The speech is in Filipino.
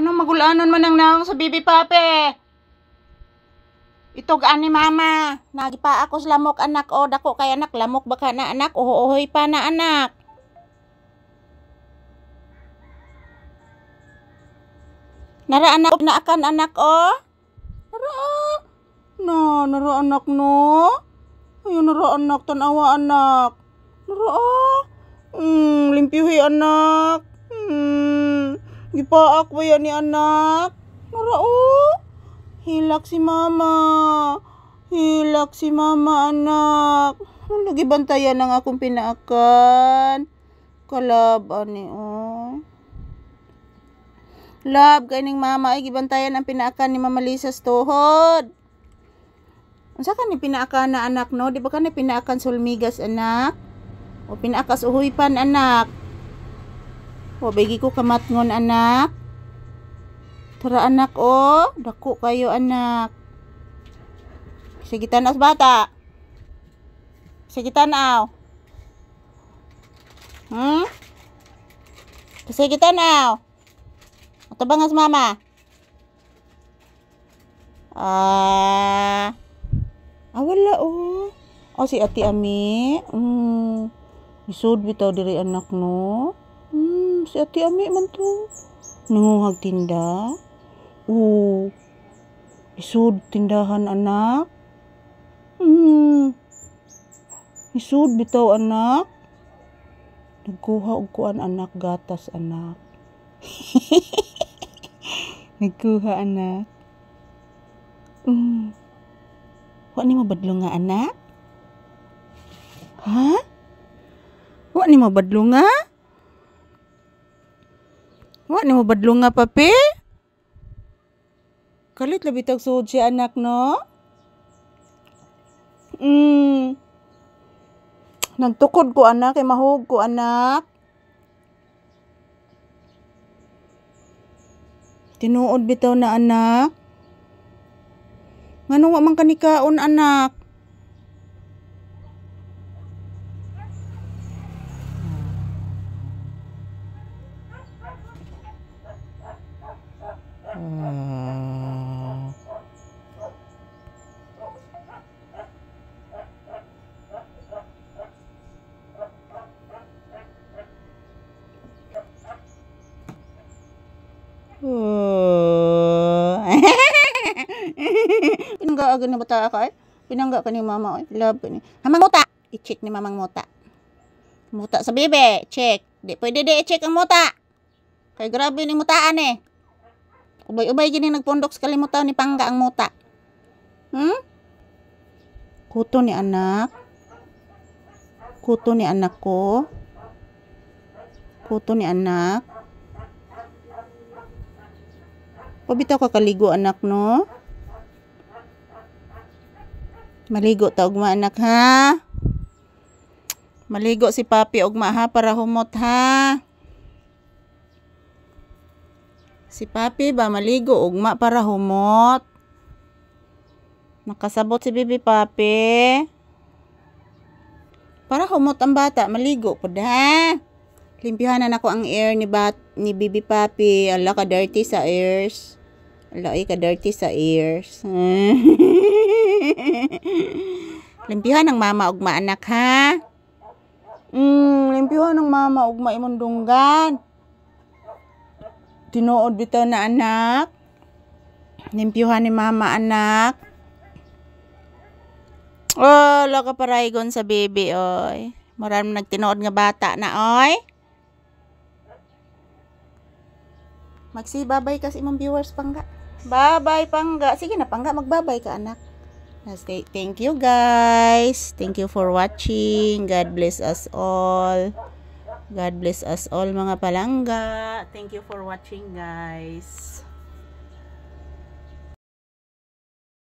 Anong magulanon man ang naong sa bibi pape? Itog ani mama. Nagipa ako sa lamok anak. O dako kay anak. Lamok baka na anak. Uhoy pa na anak. Nara anak na akan anak o. Nara anak no. Ayun nara anak tanawa anak. Nara limpyuhi anak. Gipaak ba yan ni anak? Nara hilak si mama. Hilak si mama anak. Lagi bantayan ang akong pinaakan. Kalab ani Lab kaning mama ay gibantayan ang pinaakan ni Mama Lisa sa tuhod. Unsa ka ni pinaakan na anak no? Di ba ka ni pinaakan sulmigas anak? O pinaakas uhuypan anak? O bigi ko kamatngon anak? Tara anak dako kayo anak. Sige tanaw bata. Sige tanaw. Sige tanaw. Tabangas mama. Wala si Ate Ami. Isod bitaw diri anak no. Si Ate Ami man to. Nanguhag tinda. Isod tindahan anak. Isod bitaw anak. Nagkuha og kuan anak gatas anak. Nagkuha anak. Wa ni mabadlo nga anak? Ha? Wa ni mabadlo nga? Wa ni mabadlo nga papi? Kalit labi tag suod si anak no? Nagtukod ko anak kay mahug ko anak. Tinuod bitaw na anak. Ngano wa man kanikaon anak? Pinangga agad na bata ka Pinangga ka ni mama Love ni. Hamang muta. I-check ni mamang muta. Muta sa bebe. Check. Di pwede i-check ang muta. Kay grabe ni mutaan Ubay-ubay gini nagpondok sa kalimutan ni Pangga ang muta. Kuto ni anak. Kuto ni anak ko. Kuto ni anak. Pabitaw ka kaligo anak no? Maligo ta ugma anak ha? Maligo si papi ugma ha para humot ha? Si papi ba maligo ugma para humot? Nakasabot si bibi papi. Para humot ang bata, maligo po ha? Limpyuhan na ako ang ear ni bibi papi. Ala ka dirty sa ears. Ala ka dirty sa ears. Limpyuhan ng mama ugma anak ha. Limpyuhan ng mama ugma imundunggan. Tinuod bitaw na anak. Limpyuhan ni mama anak. Ala ka paraygon sa baby oy. Maram nagtinuod nga bata na oy. Magsibabay kasi imong viewers Pangga. Bye-bye Pangga. Sige na Pangga, magbabay ka anak. Thank you guys. Thank you for watching. God bless us all. God bless us all mga palangga. Thank you for watching guys.